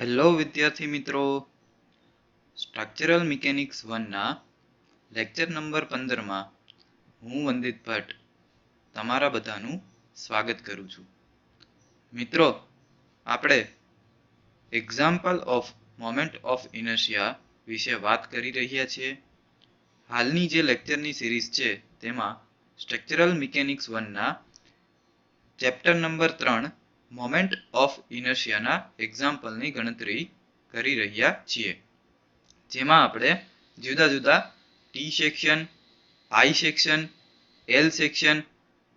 Hello વિદ્યાર્થી મિત્રો, structural mechanics 1ના lecture number 15માં હું વંદિત ભટ્ટ તમારા બધાનું સ્વાગત કરું છું. મિત્રો, આપણે example of moment of inertia વિશે વાત કરી રહ્યા છીએ. હાલની જે લેક્ચરની સિરીઝ છે તેમાં સ્ટ્રક્ચરલ મિકેનિક્સ 1ના ચેપ્ટર નંબર 3 મોમેન્ટ ઓફ ઇનર્શિયાના એક્ઝામ્પલની ગણતરી કરી રહ્યા છીએ, જેમાં આપણે જુદા જુદા T section, I section, L section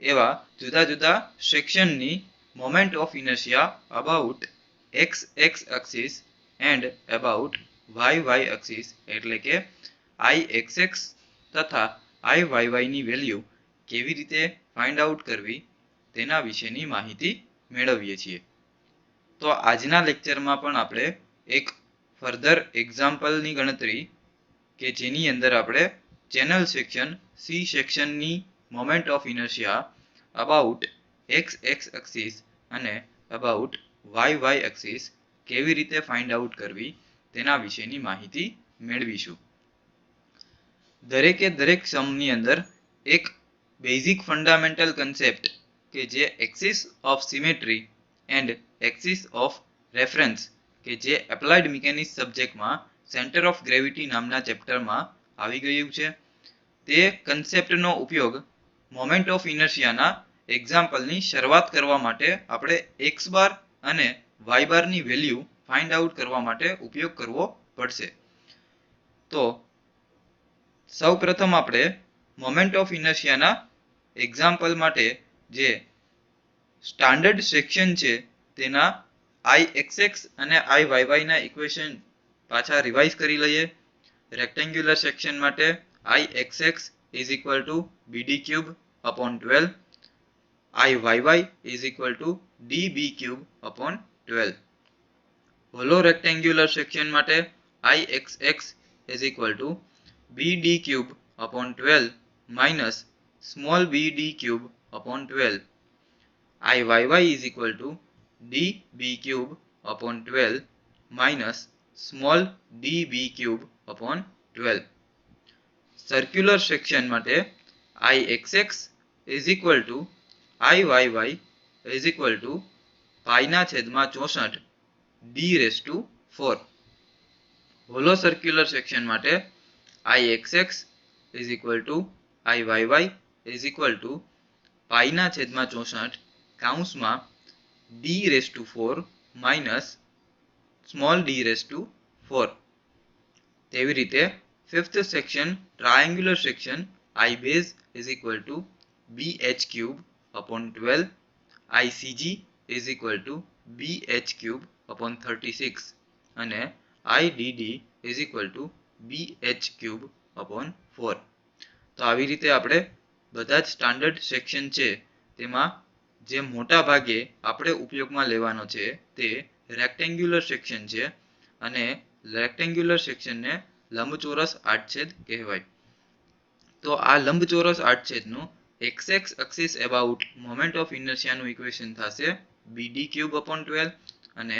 એવા જુદા જુદા સેક્શનની moment of inertia about X X axis and about Y Y axis એટલે કે આઈ એક્સ એક્સ તથા આઈ વાય વાયની વેલ્યુ કેવી રીતે ફાઇન્ડ આઉટ કરવી તેના વિશેની માહિતી મેળવીએ છીએ. તો આજના લેક્ચરમાં પણ આપણે એક ફર્ધર એક્ઝામ્પલની ગણતરી કે જેની અંદર આપણે ચેનલ સેક્શન સી સેક્શનની moment of inertia about X X axis અને અબાઉટ વાય વાય એક્સિસ કેવી રીતે ફાઇન્ડ આઉટ કરવી તેના વિશેની માહિતી મેળવીશું. દરેકે દરેક સમની અંદર એક બેઝિક ફંડામેન્ટલ કન્સેપ્ટ કે જે axis of symmetry and axis of reference કે જે એપ્લાઇડ મિકેનિક્સ સબ્જેક્ટમાં સેન્ટર ઓફ ગ્રેવિટી નામના ચેપ્ટરમાં આવી ગયું છે, તે કન્સેપ્ટનો ઉપયોગ મોમેન્ટ ઓફ ઇનર્શિયાના એક્ઝામ્પલની શરૂઆત કરવા માટે આપણે એક્સ બાર અને વાય બારની વેલ્યુ ફાઇન્ડ આઉટ કરવા માટે ઉપયોગ કરવો પડશે. તો સૌ પ્રથમ આપણે મોમેન્ટ ઓફ ઇનર્શિયાના એક્ઝામ્પલ માટે જે સ્ટાન્ડર્ડ સેક્શન છે તેના આઈ એક્સ એક્સ અને આઈ વાય વાયના ઇક્વેશન પાછા રિવાઇઝ કરી લઈએ. રેક્ટેન્ગ્યુલર સેક્શન માટે I X X is equal to BD cube upon 12, I Y Y is equal to D B cube upon 12. Hollow rectangular section માટે I X X is equal to B D cube upon 12 minus small B D cube upon 12. Iyy is equal to db cube upon 12 minus small db cube upon 12. Circular section માટે Ixx is equal to Iyy is equal to pi ના છેદમાં 64 d raised to 4. Hollow circular section માટે Ixx is equal to Iyy is equal to pi ના છેદમાં 64 કાઉન્સમાં d raised to 4 minus small d raised to 4. તેવી રીતે fifth section triangular section I base is equal to bh cube upon 12, Icg is equal to bh cube upon 36 અને Idd is equal to bh cube upon 4. તો આવી રીતે આપણે બધા જ standard section છે તેમાં જે મોટા ભાગે આપણે ઉપયોગમાં લેવાનો છે તે રેક્ટેન્ગ્યુલર સેક્શન છે અને રેક્ટેન્ગ્યુલર સેક્શનને લંબચોરસ આડછેદ કહેવાય. તો આ લંબચોરસ આડછેદનું X X axis about moment of ઇનર્શિયાનું ઇક્વેશન થશે બીડી ક્યુબ અપોન 12 અને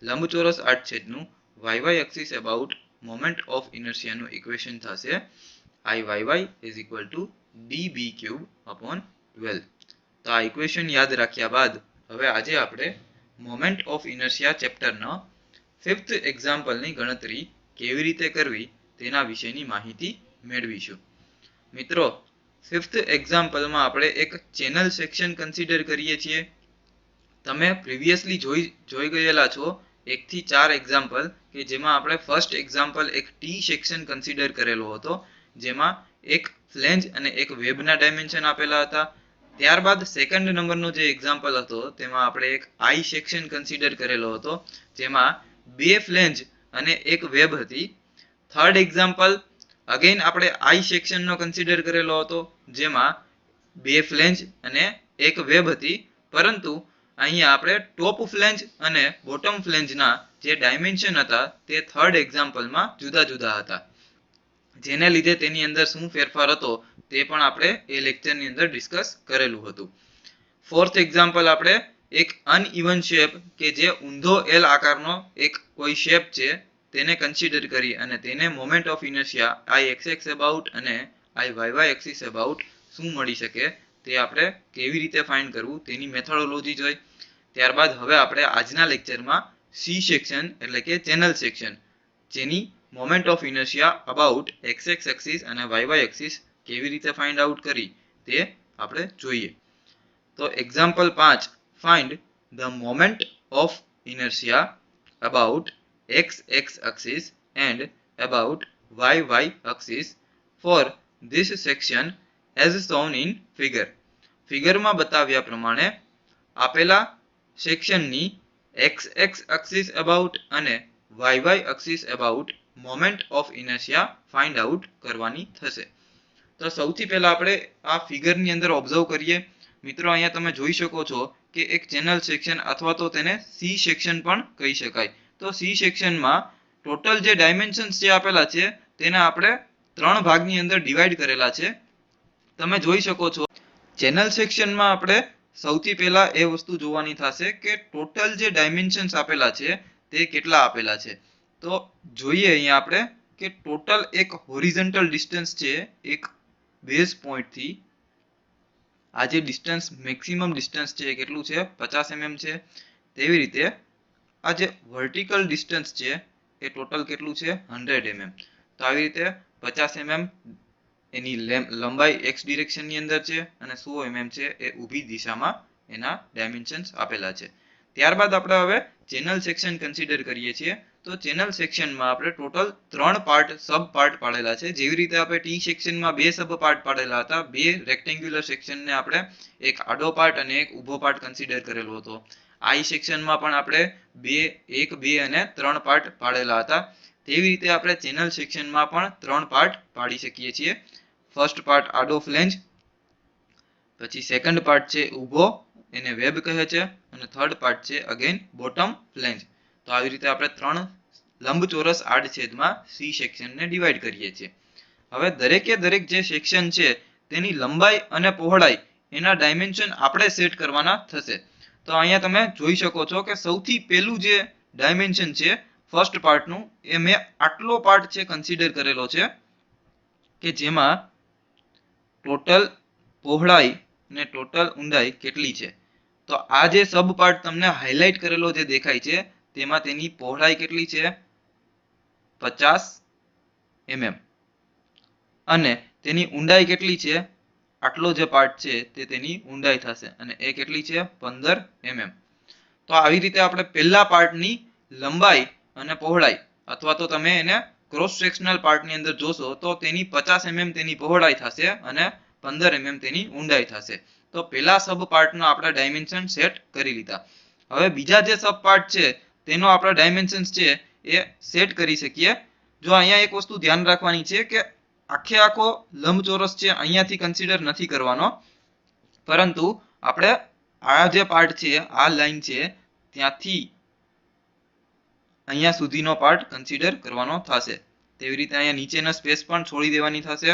લંબચોરસ આડછેદનું Y Y axis about moment of ઇનર્શિયાનું ઇક્વેશન થશે Iyy is equal to db cube upon 12. તો આ ઇક્વેશન યાદ રાખ્યા બાદ હવે આજે આપણે મોમેન્ટ ઓફ ઇનર્શિયા ચેપ્ટરના ફિફ્થ એક્ઝામ્પલની ગણતરી કેવી રીતે કરવી તેના વિશેની માહિતી મેળવીશું. મિત્રો, ફિફ્થ એક્ઝામ્પલમાં આપણે એક ચેનલ સેક્શન કન્સિડર કરીએ છીએ. તમે પ્રિવિયસલી જોઈ ગયેલા છો 1 થી 4 એક્ઝામ્પલ કે જેમાં આપણે ફર્સ્ટ એક્ઝામ્પલ એક ટી સેક્શન કન્સિડર કરેલો હતો, જેમાં એક ફ્લેંજ અને એક વેબના ડાયમેન્શન આપેલા હતા. ત્યારબાદ સેકન્ડ નંબરનો જે એક્ઝામ્પલ હતો તેમાં આપણે એક આઈ સેક્શન કન્સિડર કરેલો હતો, જેમાં 2 ફ્લેંજ અને એક વેબ હતી. થર્ડ એક્ઝામ્પલ અગેન આપણે આઈ સેક્શનનો કન્સિડર કરેલો હતો, જેમાં 2 ફ્લેંજ અને એક વેબ હતી, પરંતુ અહીંયા આપણે ટોપ ફ્લેંજ અને બોટમ ફ્લેંજના જે ડાયમેન્શન હતા તે થર્ડ એક્ઝામ્પલમાં જુદા જુદા હતા, જેને લીધે તેની અંદર શું ફેરફાર હતો તે પણ આપણે એ લેક્ચરની અંદર ડિસ્કસ કરેલું હતું. ફોર્થ એક્ઝામ્પલ આપણે એક અનઇવન શેપ કે જે ઊંધો એલ આકારનો એક કોઈ શેપ છે તેને કન્સિડર કરી અને તેને moment of inertia I x about અને આઈ વાય એક્સિસ અબાઉટ શું મળી શકે તે આપણે કેવી રીતે ફાઇન્ડ કરવું તેની મેથોડોલોજી જોઈ. ત્યારબાદ હવે આપણે આજના લેક્ચરમાં સી સેક્શન એટલે કે ચેનલ સેક્શન જેની moment of inertia about x axis અને વાય એક્સિસ કેવી રીતે ફાઇન્ડ આઉટ કરી તે આપણે જોઈએ. તો example 5 find the moment of inertia about x axis and about y axis for this section as shown in figure. ફિગરમાં બતાવ્યા પ્રમાણે આપેલા સેક્શનની એક્સ axis about અને y axis about moment of inertia find out કરવાની થશે. તો સૌથી પહેલા આપણે આ ફિગરની અંદર ઓબ્ઝર્વ કરીએ. મિત્રો અહીંયા તમે જોઈ શકો છો કે એક ચેનલ સેક્શન અથવા તો તેને સી સેક્શન પણ કહી શકાય. તો સી સેક્શનમાં ટોટલ જે ડાયમેન્શન્સ જે આપેલા છે તેને આપણે 3 ભાગની અંદર ડિવાઈડ કરેલા છે. તમે જોઈ શકો છો ચેનલ સેક્શનમાં આપણે સૌથી પહેલા એ વસ્તુ જોવાની થશે કે ટોટલ જે ડાયમેન્શન્સ આપેલા છે તે કેટલા આપેલા છે. તો જોઈએ અહીંયા આપણે કે ટોટલ એક હોરિઝોન્ટલ ડિસ્ટન્સ છે એક બેઝ પોઈન્ટથી આ જે ડિસ્ટન્સ મેક્સિમમ ડિસ્ટન્સ છે એ કેટલું છે 50 mm છે. તેવી રીતે આ જે વર્ટિકલ ડિસ્ટન્સ છે એ ટોટલ કેટલું છે 100 mm. તો આવી રીતે 50 mm એની લંબાઈ x ડિરેક્શનની અંદર છે અને 100 mm છે એ ઊભી દિશામાં એના ડાયમેન્શન્સ આપેલા છે. ત્યારબાદ આપણે હવે ચેનલ સેક્શન કન્સિડર કરીએ છીએ. તો ચેનલ સેક્શનમાં આપણે ટોટલ 3 પાર્ટ સબ પાર્ટ પાડેલા છે. જેવી રીતે આપણે ટી સેક્શનમાં 2 સબ પાર્ટ પાડેલા હતા. 2 રેક્ટેન્ગ્યુલર સેક્શનને આપણે એક આડો પાર્ટ અને એક ઊભો પાર્ટ કન્સિડર કરેલો હતો. આઈ સેક્શનમાં પણ આપણે 1, 2 અને 3 પાર્ટ પાડેલા હતા. તેવી રીતે આપણે ચેનલ સેક્શનમાં પણ 3 પાર્ટ પાડી શકીએ છીએ. ફર્સ્ટ પાર્ટ આડો ફ્લેંજ, પછી સેકન્ડ પાર્ટ છે ઊભો એને વેબ કહે છે અને થર્ડ પાર્ટ છે અગેન બોટમ ફ્લેંજ. તો આવી રીતે આપણે 3 લંબચોરસ આડછેદમાં સી સેક્શનને ડિવાઈડ કરીએ છીએ. હવે દરેકે દરેક જે સેક્શન છે તેની લંબાઈ અને પહોળાઈ એના ડાયમેન્શન આપણે સેટ કરવાના થશે. તો અહીંયા તમે જોઈ શકો છો કે સૌથી પહેલું જે ડાયમેન્શન છે ફર્સ્ટ પાર્ટનું એ મેં આટલો પાર્ટ છે કન્સિડર કરેલો છે કે જેમાં ટોટલ પહોળાઈ અને ટોટલ ઊંડાઈ કેટલી છે. તો આ જે સબ પાર્ટ તમને હાઇલાઇટ કરેલો જે દેખાય છે તેમાં તેની પહોળાઈ કેટલી છે 50 mm અને તેની ઊંડાઈ કેટલી છે આટલો જે પાર્ટ છે તે તેની ઊંડાઈ થશે અને એ કેટલી છે 15 mm. તો આવી રીતે આપણે પહેલા પાર્ટની લંબાઈ અને પહોળાઈ અથવા તો તમે એને ક્રોસ સેક્શનલ પાર્ટની અંદર જોશો તો તેની 50 mm તેની પહોળાઈ થશે અને 15 mm તેની ઊંડાઈ થશે. તો પહેલા સબ પાર્ટનો આપણે ડાયમેન્શન સેટ કરી લીધા. હવે બીજા જે સબ પાર્ટ છે તેનો આપણે ડાયમેન્શન્સ છે એ સેટ કરી શકીએ. જો અહીંયા એક વસ્તુ ધ્યાન રાખવાની છે કે આખે આખો લંબચોરસ છે અહીંયાથી કન્સિડર નથી કરવાનો, પરંતુ આપણે આ જે પાર્ટ છે આ લાઈન છે ત્યાંથી અહીંયા સુધીનો પાર્ટ કન્સિડર કરવાનો થશે. તેવી રીતે અહીંયા નીચેના સ્પેસ પણ છોડી દેવાની થશે.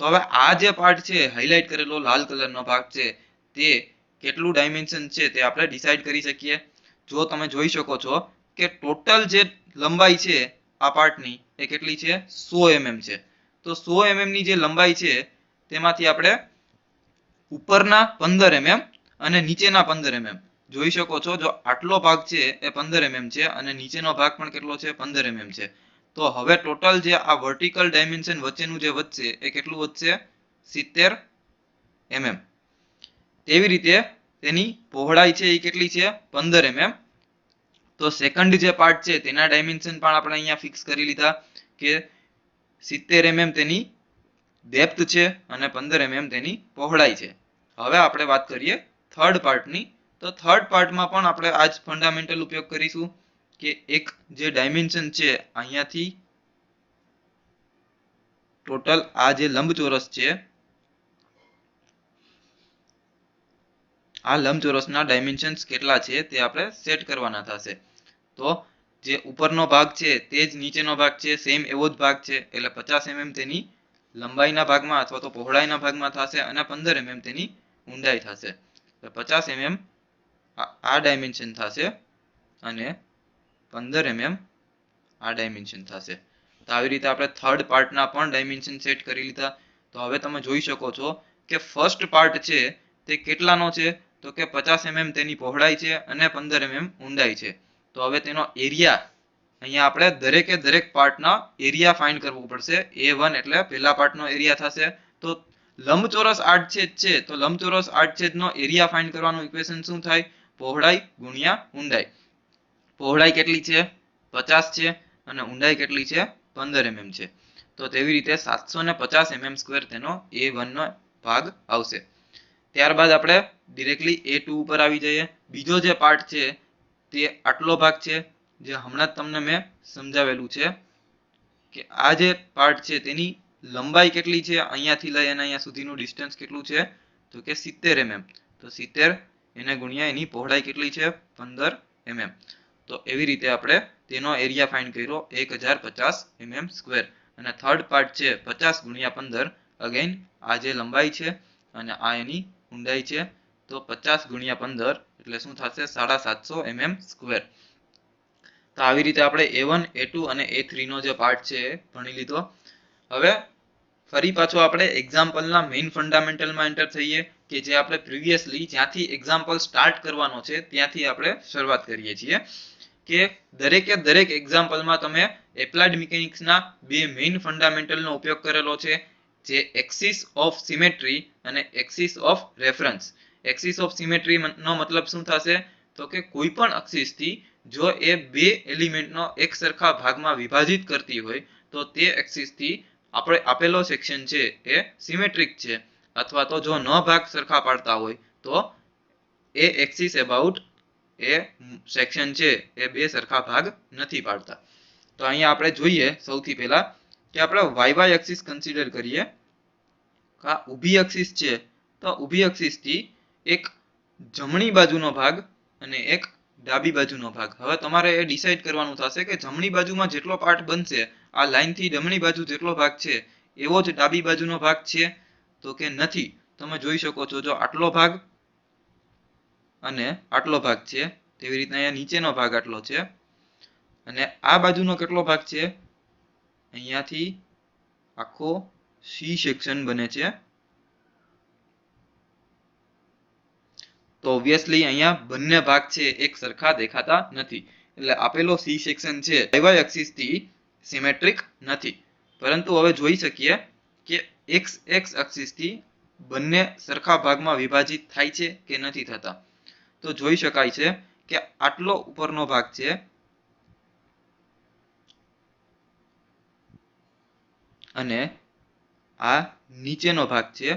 તો હવે આ જે પાર્ટ છે હાઇલાઇટ કરેલો લાલ કલરનો ભાગ છે તે કેટલું ડાયમેન્શન છે તે આપણે ડિસાઇડ કરી શકીએ. જો તમે જોઈ શકો છો કે ટોટલ જે લંબાઈ છે આ પાર્ટની એ કેટલી છે 100 mm છે. તો 100 mm ની જે લંબાઈ છે તેમાંથી આપણે ઉપરના 15 mm અને નીચેના 15 mm જોઈ શકો છો. જો આટલો ભાગ છે એ 15 mm છે અને નીચેનો ભાગ પણ કેટલો છે 15 mm છે. તો હવે ટોટલ જે આ વર્ટિકલ ડાયમેન્શન વચ્ચેનું જે વધશે એ કેટલું વધશે 70 mm. તેવી રીતે તેની પહોળાઈ છે એ કેટલી છે 15 mm. તો સેકન્ડ જે પાર્ટ છે તેના ડાયમેન્શન પણ આપણે અહીંયા ફિક્સ કરી લીધા કે 70 mm તેની ડેપ્થ છે અને 15 mm તેની પહોળાઈ છે. હવે આપણે વાત કરીએ થર્ડ પાર્ટની. તો થર્ડ પાર્ટમાં પણ આપણે આ જ ફંડામેન્ટલ ઉપયોગ કરીશું કે એક જે ડાયમેન્શન છે અહીંયાથી ટોટલ આ જે લંબચોરસ છે આ લંબચોરસના ડાયમેન્શન્સ કેટલા છે તે આપણે સેટ કરવાના થશે. તો જે ઉપરનો ભાગ છે તે જ નીચેનો ભાગ છે સેમ એવો જ ભાગ છે એટલે 50 mm તેની લંબાઈના ભાગમાં અથવા તો પહોળાઈના ભાગમાં થશે અને 15 mm તેની ઊંડાઈ થશે. તો 50 mm આ ડાયમેન્શન થશે અને 15 mm આ ડાયમેન્શન થશે. તો આવી રીતે આપણે થર્ડ પાર્ટના પણ ડાયમેન્શન સેટ કરી લીધા. તો હવે તમે જોઈ શકો છો કે ફર્સ્ટ પાર્ટ છે તે કેટલાનો છે, તો કે 50 mm તેની પહોળાઈ છે અને 15 mm ઊંડાઈ છે. તો હવે તેનો એરિયા અહીંયા આપણે દરેકે દરેક પાર્ટના એરિયા ફાઇન્ડ કરવું પડશે. A1 એટલે પહેલા પાર્ટનો એરિયા થશે. તો લંબચોરસ આડછેદ છે, તો લંબચોરસ આડછેદનો એરિયા ફાઇન્ડ કરવાનું ઇક્વેશન શું થાય? પહોળાઈ ગુણ્યા ઊંડાઈ. પહોળાઈ કેટલી છે? 50 છે અને ઊંડાઈ કેટલી છે? 15 mm છે. તો તેવી રીતે 750 mm² તેનો A1 નો ભાગ આવશે. ત્યારબાદ આપણે ડિરેક્ટલી A2 ઉપર આવી જઈએ. બીજો જે પાર્ટ છે તે આટલો ભાગ છે, જે હમણાં જ તમને મેં સમજાવેલું છે કે આ જે પાર્ટ છે તેની લંબાઈ કેટલી છે, અહીંયાથી લઈ અને અહીંયા સુધીનું ડિસ્ટન્સ કેટલું છે, તો કે 70 mm. તો 70 એને ગુણ્યા એની પહોળાઈ કેટલી છે? 15 mm. તો એવી રીતે આપણે તેનો એરિયા ફાઇન્ડ કર્યો 1050 mm². અને થર્ડ પાર્ટ છે 50 ગુણ્યા 15. અગેન આ જે લંબાઈ છે અને આ એની ઊંડાઈ છે. તો 50 ગુણ્યા 15 એટલે શું થશે? 750 mm². તો આવી રીતે આપણે A1, A2 અને A3 નો જે પાર્ટ છે એ ભણી લીધો. હવે ફરી પાછો આપણે એક્ઝામ્પલના મેઇન ફંડામેન્ટલમાં એન્ટર થઈએ કે જે આપણે પ્રીવિયસલી જ્યાંથી એક્ઝામ્પલ સ્ટાર્ટ કરવાનો છે ત્યાંથી આપણે શરૂઆત કરીએ છીએ કે દરેકે દરેક એક્ઝામ્પલમાં તમે એપ્લાઇડ મિકેનિક્સના બે મેઇન ફંડામેન્ટલનો ઉપયોગ કરેલો છે, જે એક્સિસ ઓફ સિમેટ્રી અને axis of reference. Axis of symmetry નો મતલબ શું થશે? તો કે કોઈ પણ એક્સિસથી જો એ બે એલિમેન્ટનો એક સરખા ભાગમાં વિભાજિત કરતી હોય તો તે એક્સિસથી આપણે આપેલો સેક્શન છે એ સિમેટ્રિક છે, અથવા તો જો ન ભાગ સરખા પાડતા હોય તો એ એક્સિસ અબાઉટ એ સેક્શન છે એ બે સરખા ભાગ નથી પાડતા. તો અહીંયા આપણે જોઈએ સૌથી પહેલા કે આપણે વાય એક્સિસ કન્સિડર કરીએ. આ ઊભી એક્સિસ છે, તો ઊભી એક્સિસથી એક જમણી બાજુનો ભાગ અને એક ડાબી બાજુનો ભાગ. હવે તમારે એ ડિસાઇડ કરવાનું થશે કે જમણી બાજુમાં જેટલો પાર્ટ બનશે આ લાઈનથી જમણી બાજુ જેટલો ભાગ છે એવો જ ડાબી બાજુનો ભાગ છે, તો કે નથી. તમે જોઈ શકો છો જો આટલો ભાગ અને આટલો ભાગ છે, તેવી રીતના અહીંયા નીચેનો ભાગ આટલો છે અને આ બાજુનો કેટલો ભાગ છે? અહીંયાથી આખો સી સેક્શન બને છે. તો ઓબ્વિયસલી અહીંયા બંને ભાગ છે એક સરખા દેખાતા નથી, એટલે આપેલો સી સેક્શન છે વાય એક્સિસ થી સિમેટ્રિક નથી. પરંતુ હવે જોઈ શકીએ કે એક્સ એક્સિસ થી બંને સરખા ભાગમાં વિભાજિત થાય છે કે નથી થતા. તો જોઈ શકાય છે કે આટલો ઉપરનો ભાગ છે અને આ નીચેનો ભાગ છે,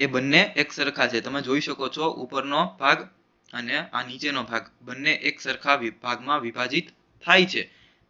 એ બંને એક સરખા છે. તમે જોઈ શકો છો ઉપરનો ભાગ અને આ નીચેનો ભાગ બંને એક સરખા ભાગમાં વિભાજિત થાય છે,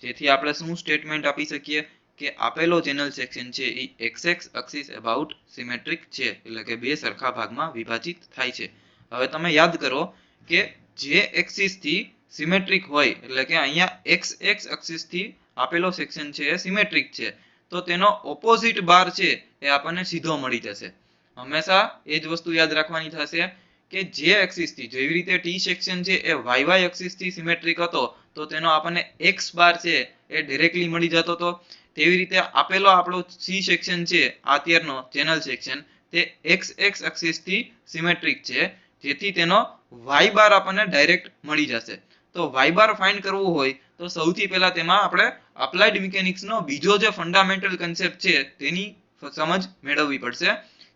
જેથી આપણે શું સ્ટેટમેન્ટ આપી શકીએ કે આપેલો ચેનલ સેક્શન છે એ એક્સ એક્સિસ અબાઉટ સિમેટ્રિક છે, એટલે કે બે સરખા ભાગમાં વિભાજિત થાય છે. હવે તમે યાદ કરો કે જે એક્સિસ થી સિમેટ્રિક હોય, એટલે કે અહીંયા એક્સ એક્સિસ થી આપેલો સેક્શન છે એ સિમેટ્રિક છે, તો તેનો ઓપોઝિટ બાર છે એ આપણને સીધો મળી જશે. હંમેશા એ જ વસ્તુ યાદ રાખવાની થશે કે જે એક્સિસ થી જેવી રીતે ટી સેક્શન છે એ વાય એક્સિસ થી સિમેટ્રિક હતો તો તેનો આપણને એક્સ બાર છે એ ડાયરેક્ટલી મળી જતો હતો. તેવી રીતે આપેલો આપણો સી સેક્શન છે અત્યારનો ચેનલ સેક્શન તે એક્સ એક્સિસ થી સિમેટ્રિક છે, જેથી તેનો વાય બાર આપણને ડાયરેક્ટ મળી જશે. તો વાય બાર ફાઇન્ડ કરવું હોય તો સૌથી પહેલા તેમાં આપણે અપ્લાઇડ મિકેનિક્સનો બીજો જે ફંડામેન્ટલ કન્સેપ્ટ છે તેની સમજ મેળવવી પડશે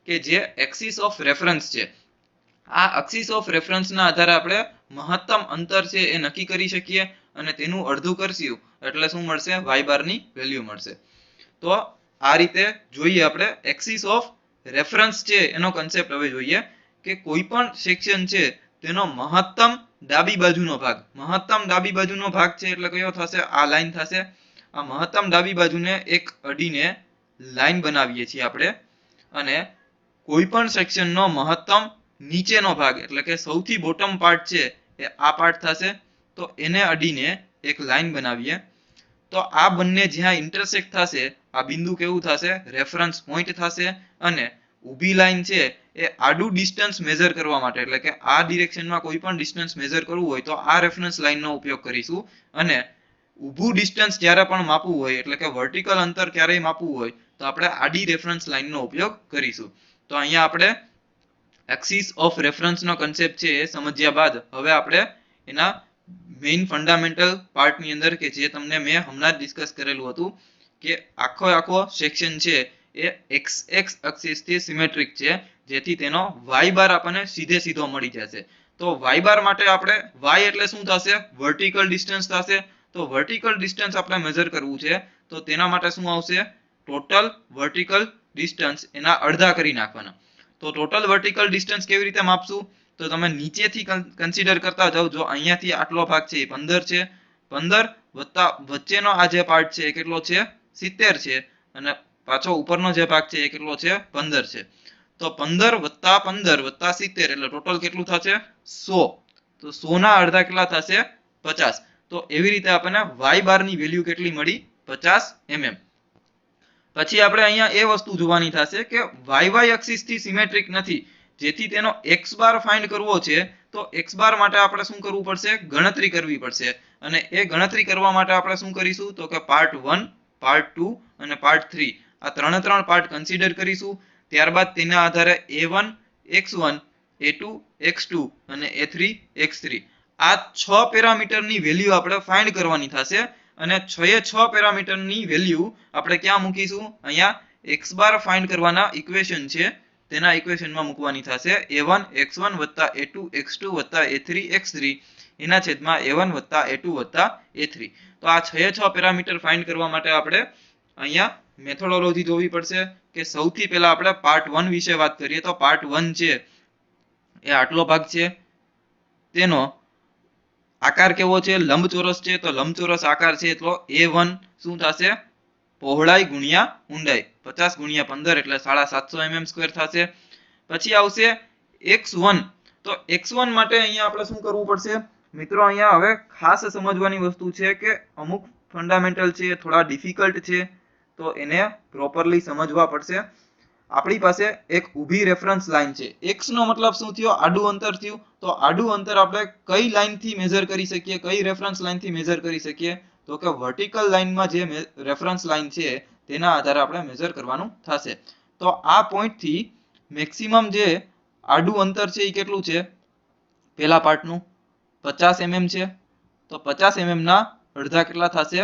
કે જે એક્સિસ ઓફ રેફરન્સ છે. આ એક્સિસ ઓફ રેફરન્સના આધારે આપણે મહત્તમ અંતર છે એ નક્કી કરી શકીએ અને તેનું અડધું કરશું એટલે શું મળશે? વાય બારની વેલ્યુ મળશે. તો આ રીતે જોઈએ આપણે એક્સિસ ઓફ રેફરન્સ છે એનો કન્સેપ્ટ હવે જોઈએ કે કોઈ પણ સેક્શન છે તેનો મહત્તમ ડાબી બાજુનો ભાગ, મહત્તમ ડાબી બાજુનો ભાગ છે એટલે કયો થશે? આ લાઈન થશે. આ મહત્તમ ડાબી બાજુને એક અડીને લાઈન બનાવીએ છીએ આપણે, અને કોઈ પણ સેક્શનનો મહત્તમ નીચેનો ભાગ એટલે કે સૌથી બોટમ પાર્ટ છે એ આ પાર્ટ થશે. તો એને અડીને એક લાઈન બનાવીએ તો આ બંને જ્યાં ઇન્ટરસેક્ટ થશે આ બિંદુ કેવું થશે? રેફરન્સ પોઈન્ટ થશે. અને ઊભી લાઈન છે એ આડું ડિસ્ટન્સ મેઝર કરવા માટે એટલે કે આ ડિરેક્શનમાં કોઈ પણ ડિસ્ટન્સ મેઝર કરવું હોય તો આ રેફરન્સ લાઇનનો ઉપયોગ કરીશું અને ઊભું ડિસ્ટન્સ જ્યારે પણ માપવું હોય એટલે કે વર્ટિકલ અંતર ક્યારેય માપવું હોય તો આપણે આડી રેફરન્સ લાઇનનો ઉપયોગ કરીશું. તો અહીંયા આપણે એક્સિસ ઓફ રેફરન્સનો કન્સેપ્ટ છે એ સમજ્યા બાદ હવે આપણે એના મેઇન ફંડામેન્ટલ પાર્ટની અંદર કે જે તમને મેં હમણાં જ ડિસ્કસ કરેલું હતું કે આખો સેક્શન છે એ એક્સ એક્સિસ થી સિમેટ્રિક છે જેથી તેનો વાય બાર આપણને સીધો મળી જશે. તો વાય બાર માટે આપણે વાય એટલે શું થશે? વર્ટિકલ ડિસ્ટન્સ થશે. તો વર્ટિકલ ડિસ્ટન્સ આપણે મેઝર કરવું છે તો તેના માટે શું આવશે? ટોટલ વર્ટિકલ ડિસ્ટન્સ એના અડધા કરી નાખવાના. તો ટોટલ વર્ટિકલ ડિસ્ટન્સ કેવી રીતે માપશું? તો તમે નીચેથી કન્સિડર કરતા જાઓ. જો અહીંયાથી આટલો ભાગ છે એ 15 છે, 15 વત્તા વચ્ચેનો આ જે પાર્ટ છે એ કેટલો છે? 70 છે અને પાછો ઉપરનો જે ભાગ છે એ કેટલો છે? 15 છે. તો 15 વત્તા 15 વત્તા 70 એટલે ટોટલ કેટલું થશે? 100. તો 100 ના અડધા કેટલા થશે? 50. તો એવી રીતે આપણને વાય બાર ની વેલ્યુ કેટલી મળી? 50 mm. પછી આપણે અહીંયા એ વસ્તુ જોવાની થશે કે વાય એક્સિસ થી સિમેટ્રિક નથી જેથી તેનો એક્સ બાર ફાઇન્ડ કરવો છે તો એક્સ બાર માટે આપણે શું કરવું પડશે? ગણતરી કરવી પડશે. અને એ ગણતરી કરવા માટે આપણે શું કરીશું? તો કે પાર્ટ 1, પાર્ટ 2 અને પાર્ટ 3 આ ત્રણ પાર્ટ કન્સિડર કરીશું. ત્યારબાદ તેના આધારે a1 x1 a2 x2 અને a3 x3 આ 6 પેરામીટરની વેલ્યુ આપણે ફાઇન્ડ કરવાની થશે અને 6 પેરામીટરની વેલ્યુ આપણે ક્યાં મૂકીશું? અહીંયા x બાર ફાઇન્ડ કરવાના ઇક્વેશન છે તેના ઇક્વેશનમાં મૂકવાની થશે a1 x1 a2 x2 a3 x3 એના છેદમાં a1 a2 a3. તો આ 6 પેરામીટર ફાઇન્ડ કરવા માટે આપણે અહીંયા મેથોડોલોજી જોવી પડશે કે સૌથી પહેલા આપણે પાર્ટ 1 વિશે વાત કરીએ તો પાર્ટ 1 છે એ આટલો ભાગ છે તેનો આકાર કેવો છે? લંબચોરસ છે. તો લંબચોરસ આકાર છે તો a1 શું થશે? પહોળાઈ ગુણ્યા ઊંડાઈ 50 ગુણ્યા 15 એટલે 750 mm² થશે. પછી આવશે x1. તો x1 માટે અહીંયા આપણે શું કરવું પડશે? મિત્રો અહીંયા હવે ખાસ સમજવાની વસ્તુ છે કે અમુક ફંડામેન્ટલ છે થોડા ડિફિકલ્ટ છે તો એને પ્રોપરલી સમજવા પડશે. આપણી પાસે એક ઊભી રેફરન્સ લાઈન છે. x નો મતલબ શું થયો? આડું અંતર થયું. તો આડું અંતર આપણે કઈ લાઈનથી મેઝર કરી શકીએ? કઈ રેફરન્સ લાઈનથી મેઝર કરી શકીએ? તો કે વર્ટિકલ લાઈનમાં જે રેફરન્સ લાઈન છે તેના આધારે આપણે મેઝર કરવાનું થશે. તો આ પોઈન્ટથી મેક્સિમમ જે આડું અંતર છે એ કેટલું છે? પહેલા પાર્ટનું 50 mm છે. તો 50 mm ના અડધા કેટલા થશે?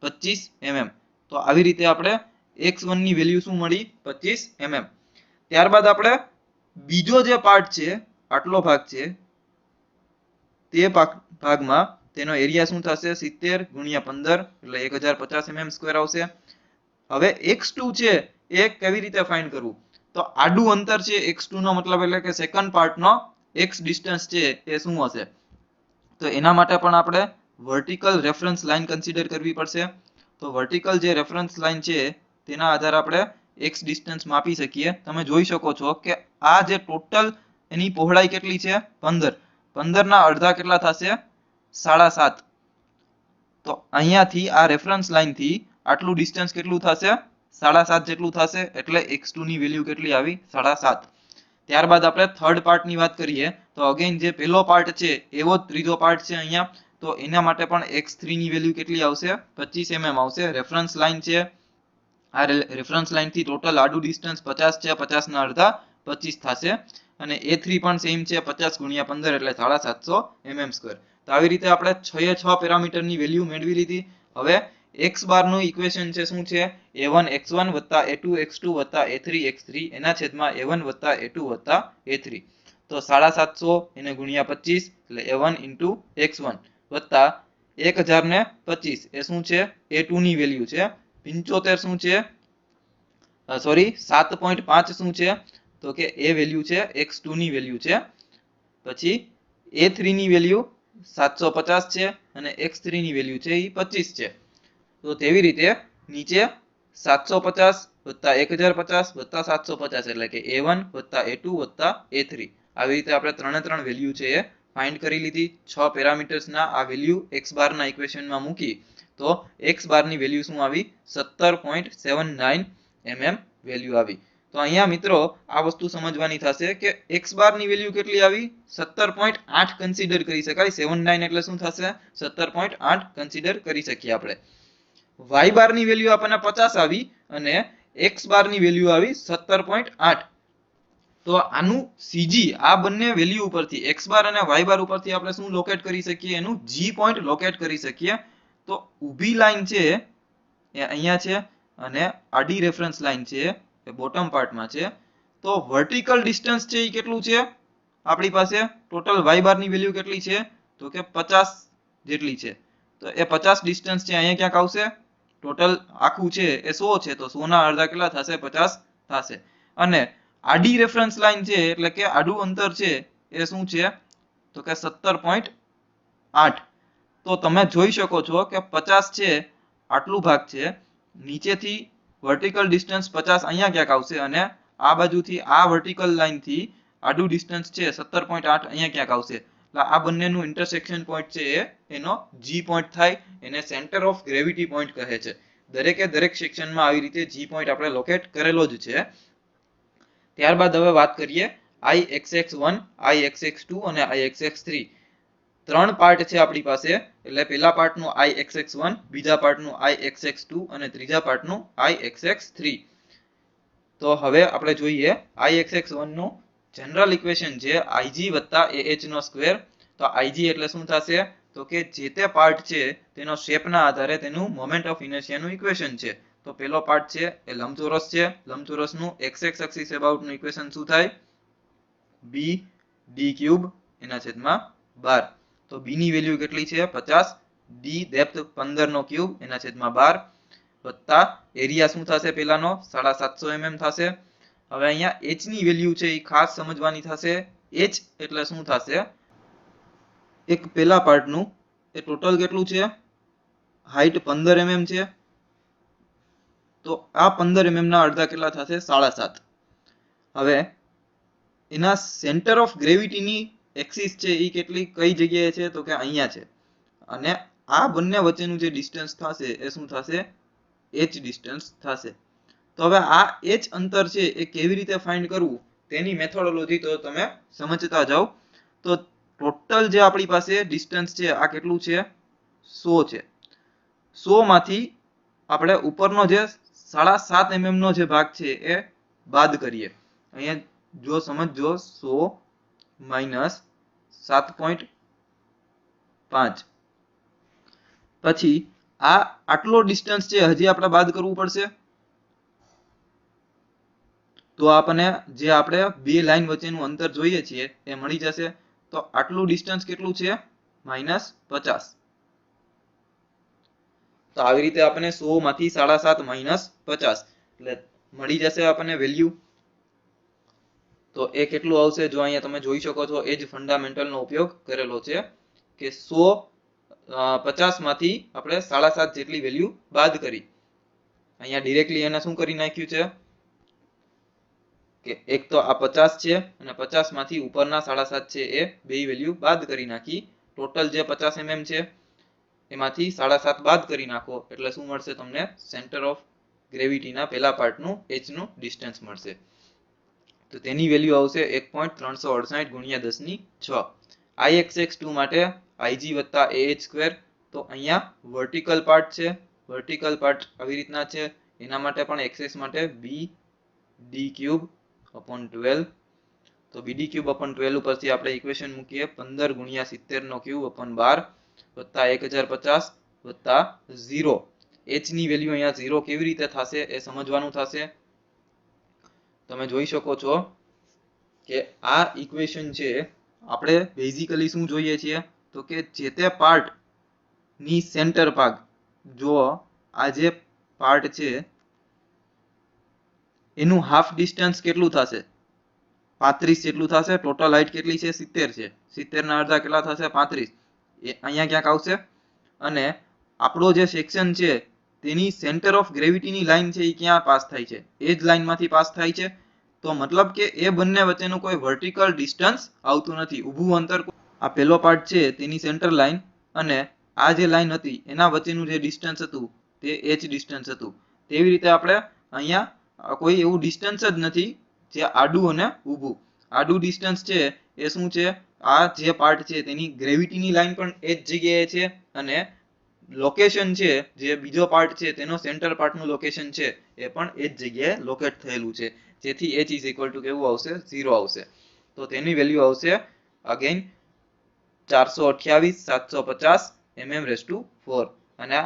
25 mm. તો આવી રીતે આપણે x1 ની વેલ્યુ શું મળી? 25 mm. ત્યારબાદ આપણે બીજો જે પાર્ટ છે આટલો ભાગ છે તે ભાગમાં તેનો એરિયા શું થશે? 70 ગુણ્યા 15 એટલે 1050 mm² આવશે. હવે x2 છે એ કેવી રીતે ફાઇન્ડ કરવું? તો આડું અંતર છે x2 નો મતલબ એટલે કે સેકન્ડ પાર્ટનો x ડિસ્ટન્સ છે એ શું હશે? તો એના માટે પણ આપણે વર્ટિકલ રેફરન્સ લાઈન કન્સિડર કરવી પડશે. તો વર્ટિકલ જે રેફરન્સ લાઈન છે તેના આધારે આપણે x ડિસ્ટન્સ માપી શકીએ. તમે જોઈ શકો છો કે આ જે ટોટલ એની પહોળાઈ કેટલી છે? 15. 15 ના અડધા કેટલા થશે? 7.5. તો અહીંયાથી આ રેફરન્સ લાઈનથી આટલું ડિસ્ટન્સ કેટલું થશે? 7.5 જેટલું થશે. એટલે x2 ની વેલ્યુ કેટલી આવી? 7.5. ત્યારબાદ આપણે થર્ડ પાર્ટની વાત કરીએ તો અગેન જે પહેલો પાર્ટ છે એવો જ ત્રીજો પાર્ટ છે અહીંયા. તો એના માટે પણ x3 ની વેલ્યુ કેટલી આવશે? 25 mm આવશે. રેફરન્સ લાઈન છે આ રેફરન્સ લાઈન થી ટોટલ આડું ડિસ્ટન્સ 50 છે. 50 ના અડધા 25 થશે અને a3 પણ સેમ છે 50 ગુણ્યા 15 એટલે 750 mm². તો આવી રીતે આપણે 6 પેરામીટરની વેલ્યુ મેળવી લીધી. હવે x બાર નું ઇક્વેશન છે શું છે? a1 x1 a2 x2 a3 x3 એના છેદમાં a1 a2 a3. તો 750 એને ગુણ્યા 25 એટલે a1 * x1 1025 એ શું છે? a2 ની વેલ્યુ છે. 75 શું છે? સોરી 7.5 શું છે? તો કે એ વેલ્યુ છે x2 ની વેલ્યુ છે. પછી a3 ની વેલ્યુ 750 છે અને x3 ની વેલ્યુ છે એ 25 છે. તો તેવી રીતે નીચે 750 + 1050 + 750 એટલે કે a1 + a2 + a3 આવી રીતે આપણે ત્રણ વેલ્યુ છે એ ફાઇન્ડ કરી લીધી. 6 પેરામીટર્સના આ વેલ્યુ x બાર ના ઇક્વેશનમાં મૂકી તો x બાર ની વેલ્યુ શું આવી? 17.79 mm વેલ્યુ આવી. તો અહીંયા મિત્રો આ વસ્તુ સમજવાની થશે કે x બાર ની વેલ્યુ કેટલી આવી 17.8 કન્સિડર કરી શકાય 79 એટલે શું થશે 17.8 કન્સિડર કરી શકીએ આપણે y બાર ની વેલ્યુ આપણને 50 આવી અને x બાર ની વેલ્યુ આવી 17.8 તો આનું cg આ બંને વેલ્યુ ઉપરથી x બાર અને y બાર ઉપરથી આપણે શું લોકેટ કરી શકીએ એનું g પોઈન્ટ લોકેટ કરી શકીએ તો ઊભી લાઈન છે એ અહીંયા છે અને આડી રેફરન્સ લાઈન છે એ બોટમ પાર્ટમાં છે તો વર્ટિકલ ડિસ્ટન્સ છે એ કેટલું છે આપણી પાસે ટોટલ y બાર ની વેલ્યુ કેટલી છે તો કે 50 જેટલી છે તો એ 50 ડિસ્ટન્સ છે અહીંયા ક્યાંક આવશે ટોટલ આખું છે એ 100 છે તો 100 ના અડધા કેટલા થશે 50 થશે અને આડી રેફરન્સ લાઈન છે એટલે કે આડું અંતર છે એ શું છે તો કે 17.8 તો તમે જોઈ શકો છો કે 50 છે આટલું ભાગ છે નીચેથી વર્ટિકલ ડિસ્ટન્સ 50 અહીંયા ક્યાંક આવશે અને આ બાજુથી આ વર્ટિકલ લાઈન થી આડું ડિસ્ટન્સ છે 17.8 અહીંયા ક્યાંક આવશે એટલે આ બંનેનું ઇન્ટરસેક્શન પોઈન્ટ છે એનો G પોઈન્ટ થાય એને સેન્ટર ઓફ ગ્રેવિટી પોઈન્ટ કહે છે દરેકે દરેક સેક્શનમાં આવી રીતે G પોઈન્ટ આપણે લોકેટ કરેલો જ છે ત્યારબાદ હવે વાત કરીએ IXX1 IXX2 અને IXX3 ત્રણ પાર્ટ છે આપણી પાસે એટલે પહેલા પાર્ટનું IXX1 બીજા પાર્ટનું IXX2 અને ત્રીજા પાર્ટનું IXX3 તો હવે આપણે જોઈએ IXX1 નું જનરલ ઇક્વેશન છે IG AH નો સ્ક્વેર તો IG એટલે શું થશે તો કે જે તે પાર્ટ છે તેનો શેપના આધારે તેનું મોમેન્ટ ઓફ ઇનર્શિયાનું ઇક્વેશન છે તો પહેલો પાર્ટ છે એ લંબચોરસ છે લંબચોરસનું x એક્સિસ અબાઉટ નું ઇક્વેશન શું થાય b d³ એના છેદમાં 12 તો b ની વેલ્યુ કેટલી છે 50 d ડેપ્થ 15 નો ક્યુબ એના છેદમાં 12 વત્તા એરિયા શું થશે પહેલાનો 750 mm થશે હવે અહીંયા h ની વેલ્યુ છે એ ખાસ સમજવાની થશે h એટલે શું થશે એક પહેલા પાર્ટનું એ ટોટલ કેટલું છે હાઈટ 15 mm છે તો આ 15 mm ના અડધા કેટલા થશે 7.5 હવે એના સેન્ટર ઓફ ગ્રેવિટી ની એક્સિસ છે એ કેટલી કઈ જગ્યાએ છે તો કે અહીંયા છે અને આ બંને વચ્ચેનું જે ડિસ્ટન્સ થશે એ શું થશે h ડિસ્ટન્સ થશે તો હવે આ h અંતર છે એ કેવી રીતે ફાઇન્ડ કરવું તેની મેથોડોલોજી તો તમે સમજતા જાઓ તો ટોટલ જે આપણી પાસે ડિસ્ટન્સ છે આ કેટલું છે 100 છે 100 માંથી આપણે ઉપરનો જે 7.5 mm નો જે ભાગ છે એ બાદ કરીએ અહીંયા જો સમજો 100 માઈનસ 7.5 પછી આ આટલો ડિસ્ટન્સ છે હજી આપણે બાદ કરવું પડશે તો આપણને જે આપણે બે લાઈન વચ્ચેનું અંતર જોઈએ છીએ એ મળી જશે તો આટલું ડિસ્ટન્સ કેટલું છે -50 તો આવી રીતે આપણને 100 માંથી 7.5 માઈનસ 50 એટલે મળી જશે આપણને વેલ્યુ તો એ કેટલું આવશે જો અહીંયા તમે જોઈ શકો છો એ જ ફંડામેન્ટલ નો ઉપયોગ કરેલો છે કે 50 માંથી આપણે 7.5 જેટલી વેલ્યુ બાદ કરી અહીંયા ડાયરેક્ટલી એને શું કરી નાખ્યું છે કે એક તો આ 50 છે અને 50 માંથી ઉપરના 7.5 છે એ બે વેલ્યુ બાદ કરી નાખી ટોટલ જે 50 mm છે એમાંથી 7.5 બાદ કરી નાખો એટલે શું મળશે તમને સેન્ટર ઓફ ગ્રેવિટી ના પહેલા પાર્ટનું h નું ડિસ્ટન્સ મળશે તો તેની વેલ્યુ આવશે 1.368 ગુણ્યા 10 ની 6 IXX2 માટે IG AH² તો અહીંયા વર્ટિકલ પાર્ટ છે વર્ટિકલ પાર્ટ આવી રીતના છે એના માટે પણ એક્સેસ માટે b d³/12 તો bd³/12 ઉપરથી આપણે ઇક્વેશન મૂકીએ 15 ગુણ્યા 70 નો ક્યુબ અપોન 12 વત્તા 1050 વત્તા 0 h ની વેલ્યુ અહીંયા 0 કેવી રીતે થશે એ સમજવાનું થશે તમે જોઈ શકો છો કે આ ઇક્વેશન છે આપણે બેઝિકલી શું જોઈએ છીએ તો કે જે તે પાર્ટ ની સેન્ટર ભાગ જો આ જે પાર્ટ છે એનું હાફ ડિસ્ટન્સ કેટલું થશે 35 જેટલું થશે ટોટલ હાઈટ કેટલી છે 70 છે 70 ના અડધા કેટલા થશે 35 એ અહીંયા ક્યાંક આવશે અને આપણો જે સેક્શન છે તેની સેન્ટર ઓફ ગ્રેવિટી ની લાઈન છે એ ક્યાં પાસ થાય છે એ જ લાઈન માંથી પાસ થાય છે તો મતલબ કે એ બંને વચ્ચેનું કોઈ વર્ટિકલ ડિસ્ટન્સ આવતું નથી ઊભું અંતર આ પહેલો પાર્ટ છે તેની સેન્ટર લાઈન અને આ જે લાઈન હતી એના વચ્ચેનું જે ડિસ્ટન્સ હતું તે h ડિસ્ટન્સ હતું તેવી રીતે આપણે અહીંયા કોઈ એવું ડિસ્ટન્સ જ નથી જે આડું અને ઊભું. આડું ડિસ્ટન્સ છે એ શું છે, આ જે પાર્ટ છે તેની ગ્રેવિટીની લાઈન પણ એ જ જગ્યાએ છે, અને લોકેશન છે જે બીજો પાર્ટ છે તેનો સેન્ટર પાર્ટનું લોકેશન છે એ પણ એ જ જગ્યાએ લોકેટ થયેલું છે, જેથી h ઇઝ ઇક્વલ ટુ કેવું આવશે, 0 આવશે. તો તેની વેલ્યુ આવશે અગેન 428 750 mm/4. અને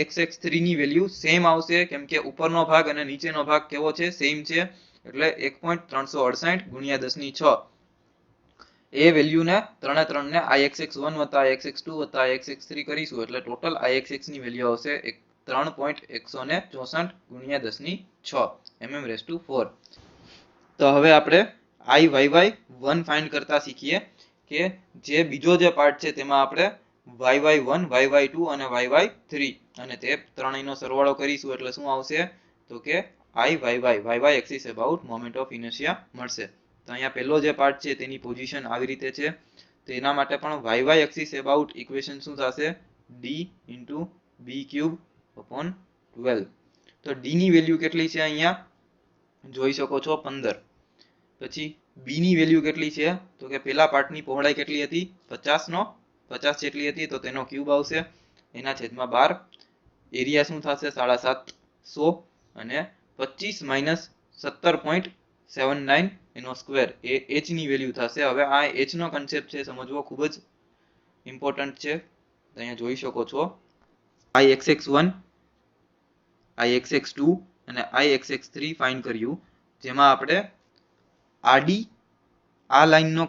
Ixx3 ની વેલ્યુ સેમ આવશે કેમ કે ઉપરનો ભાગ અને નીચેનો ભાગ કેવો છે, સેમ છે, એટલે 1.368 ગુણ્યા 10 ની 6 એ વેલ્યુ ને ત્રણે ત્રણને Ixx1 વત્તા Ixx2 વત્તા Ixx3 કરીશું એટલે ટોટલ Ixx ની વેલ્યુ આવશે 3.164 ગુણ્યા 10 ની 6 mm/4. તો હવે આપણે Iyy1 ફાઇન્ડ કરતા શીખીએ કે જે બીજો જે પાર્ટ છે તેમાં આપણે yy1 yy2 અને yy3 અને તે ત્રણેયનો સરવાળો કરીશું એટલે શું આવશે, તો કે y axis about moment of inertia મળશે. તો અહીંયા પહેલો જે પાર્ટ છે તેની પોઝિશન આવી રીતે છે, તો એના માટે પણ y axis about ઇક્વેશન શું થશે, d * b³/12. તો d ની વેલ્યુ કેટલી છે અહીંયા જોઈ શકો છો 15. પછી b ની વેલ્યુ કેટલી છે, તો કે પેલા પાર્ટની પહોળાઈ કેટલી હતી 50 જેટલી હતી, તો તેનો ક્યુબ આવશે એના છેદમાં 12. એરિયા શું થશે 750 અને 25 - 17.79 એનો સ્ક્વેર એ h ની વેલ્યુ થશે. હવે આ h નો કન્સેપ્ટ છે સમજવો ખૂબ જ ઇમ્પોર્ટન્ટ છે. અહીંયા જોઈ શકો છો Ixx1 Ixx2 અને Ixx3 ફાઇન્ડ કર્યું, જેમાં આપણે આડી આ લાઈનનો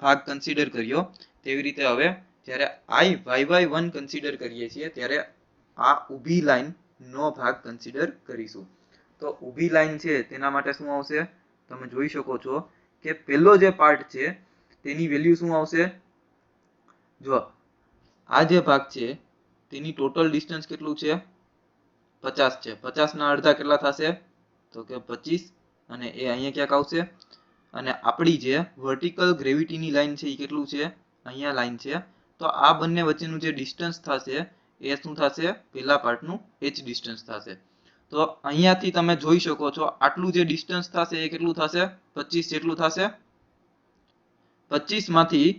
ભાગ કન્સિડર કર્યો. તેવી રીતે હવે જ્યારે Iyy1 કન્સિડર કરીએ છીએ ત્યારે આ ઊભી લાઈન નો ભાગ કન્સિડર કરીશું. તો ઊભી લાઈન છે તેના માટે શું આવશે, તમે જોઈ શકો છો કે પહેલો જે પાર્ટ છે તેની વેલ્યુ શું આવશે, જો આ જે ભાગ છે તેની ટોટલ ડિસ્ટન્સ કેટલું છે 50 છે, 50 ના અડધા કેટલા થશે, તો કે 25, અને એ અહીંયા ક્યાંક આવશે. અને આપણી જે વર્ટિકલ ગ્રેવિટીની લાઈન છે એ કેટલું છે, અહીંયા લાઈન છે, તો આ બંને વચ્ચેનું જે ડિસ્ટન્સ થશે એ શું થશે, પેલા પાર્ટનું h ડિસ્ટન્સ થશે. તો અહીંયાથી તમે જોઈ શકો છો આટલું જે ડિસ્ટન્સ થશે એ કેટલું થશે, 25 જેટલું થશે. 25 માંથી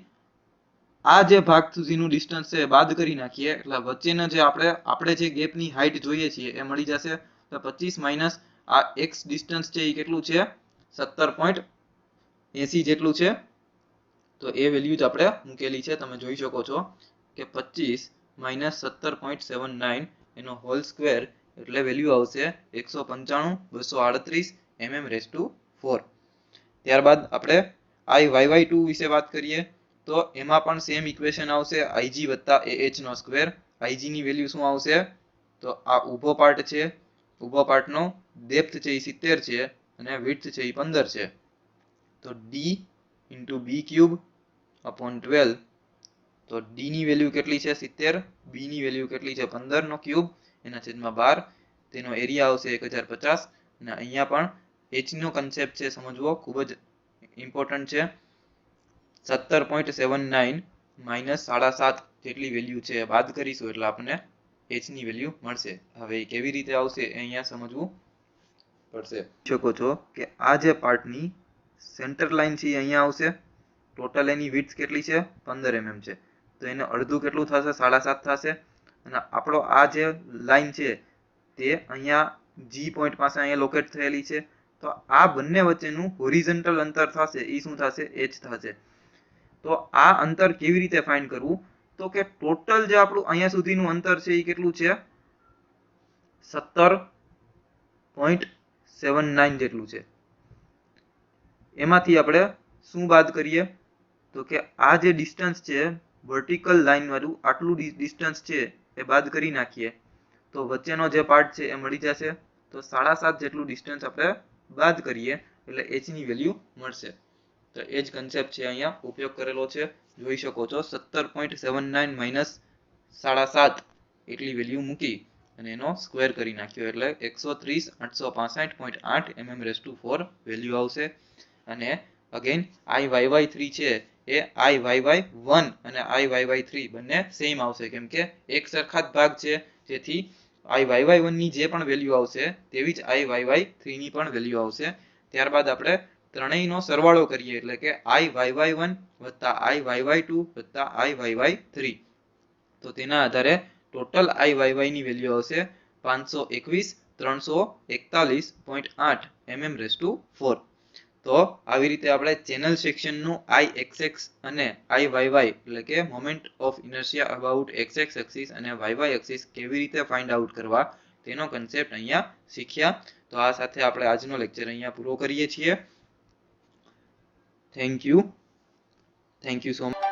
આ જે ભાગ સુધીનું ડિસ્ટન્સ છે બાદ કરી નાખીએ એટલે વચ્ચેનો જે આપણે જે ગેપની હાઈટ જોઈએ છીએ એ મળી જશે. તો 25 - આ x ડિસ્ટન્સ છે એ કેટલું છે 17.80 જેટલું છે. તો એ વેલ્યુ જ આપણે મૂકેલી છે, તમે જોઈ શકો છો કે 25 - 17.79 એનો હોલ સ્ક્વેર એટલે વેલ્યુ આવશે 195 238 mm/4. ત્યારબાદ આપણે Iyy2 વિશે વાત કરીએ તો એમાં પણ સેમ ઇક્વેશન આવશે Ig વત્તા ah નો સ્ક્વેર. Ig ની વેલ્યુ શું આવશે, તો આ ઊભો પાર્ટ છે, ઊભો પાર્ટનો ડેપ્થ છે એ 70 છે અને વિડ્થ છે એ 15 છે. તો d * b³/12. તો d ની વેલ્યુ કેટલી છે 70, b ની વેલ્યુ કેટલી છે 15 નો ક્યુબ એના છેદમાં 12. તેનો એરિયા આવશે 1050. અને અહીંયા પણ h નો કન્સેપ્ટ છે સમજવો ખૂબ જ ઇમ્પોર્ટન્ટ છે. 17.79 - 7.5 જેટલી વેલ્યુ છે બાદ કરીશું એટલે આપણને h ની વેલ્યુ મળશે. હવે કેવી રીતે આવશે એ અહીંયા સમજવું પડશે. શકો છો કે આ જે પાર્ટની સેન્ટર લાઈન છે અહીંયા આવશે, ટોટલ એની વિડ્થ કેટલી છે 15 mm છે, તો એને અડધું કેટલું થશે 7.5 થશે. અને આપણો આ જે લાઈન છે તે અહીંયા G પોઈન્ટ પાસે અહીંયા લોકેટ થયેલી છે, તો આ બંને વચ્ચેનું હોરિઝોન્ટલ અંતર થશે એ શું થશે, h થશે. તો આ અંતર કેવી રીતે ફાઇન્ડ કરવું, તો કે ટોટલ જે આપણું અહીંયા સુધીનું અંતર છે એ કેટલું છે 17.79 જેટલું છે. એમાંથી આપણે શું બાદ કરીએ, તો કે આ જે ડિસ્ટન્સ છે વર્ટિકલ લાઈન વાળું આટલું ડિસ્ટન્સ છે એ બાદ કરી નાખીએ તો વચ્ચેનો જે પાર્ટ છે એ મળી જશે. તો 7.5 જેટલું ડિસ્ટન્સ આપણે બાદ કરીએ એટલે h ની વેલ્યુ મળશે. તો એ જ કન્સેપ્ટ છે અહીંયા ઉપયોગ કરેલો છે, જોઈ શકો છો 17.79 - 7.5 એટલી વેલ્યુ મૂકી અને એનો સ્ક્વેર કરી નાખ્યો એટલે 130 865.8 mm/4 વેલ્યુ આવશે. અને અગેન Iyy3 છે એ Iyy1 અને Iyy3 બંને સેમ આવશે કેમ કે એક સરખા જ ભાગ છે, જેથી i y1 ની જે પણ વેલ્યુ આવશે તેવી જ i y3 ની પણ વેલ્યુ આવશે. ત્યારબાદ આપણે ત્રણેયનો સરવાળો કરીએ એટલે કે i y1 વત્તા i y2 વત્તા i y3. તો તેના આધારે ટોટલ i y ની વેલ્યુ આવશે 521 341.8 mm/4. તો આવી રીતે આપણે ચેનલ સેક્શનનું Ixx અને Iyy એટલે કે moment of inertia about xx axis અને y એક્સિસ કેવી રીતે ફાઇન્ડ આઉટ કરવા તેનો કન્સેપ્ટ અહીંયા શીખ્યા. તો આ સાથે આપણે આજનો લેક્ચર અહીંયા પૂરો કરીએ છીએ. Thank you so much.